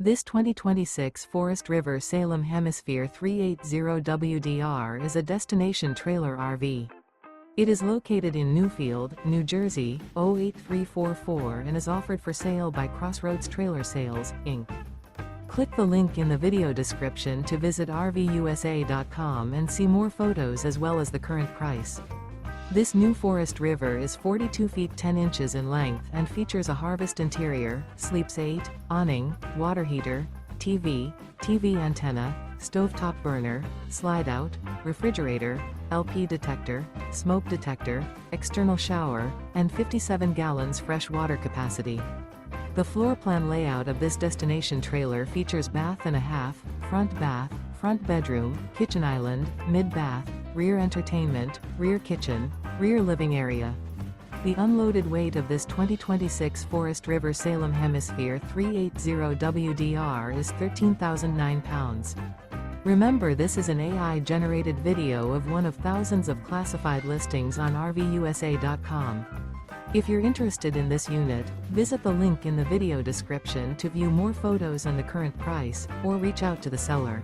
This 2026 Forest River Salem Hemisphere 380WDR is a destination trailer RV. It is located in Newfield, New Jersey, 08344 and is offered for sale by Crossroads Trailer Sales, Inc. Click the link in the video description to visit RVUSA.com and see more photos as well as the current price. This new Forest River is 42 feet 10 inches in length and features a harvest interior, sleeps 8, awning, water heater, TV antenna, stovetop burner, slide-out, refrigerator, LP detector, smoke detector, external shower, and 57 gallons fresh water capacity. The floor plan layout of this destination trailer features bath and a half, front bedroom, kitchen island, mid-bath, rear entertainment, rear kitchen, rear living area. The unloaded weight of this 2026 Forest River Salem Hemisphere 380WDR is 13,009 pounds. Remember, this is an AI-generated video of one of thousands of classified listings on RVUSA.com. If you're interested in this unit, visit the link in the video description to view more photos and the current price, or reach out to the seller.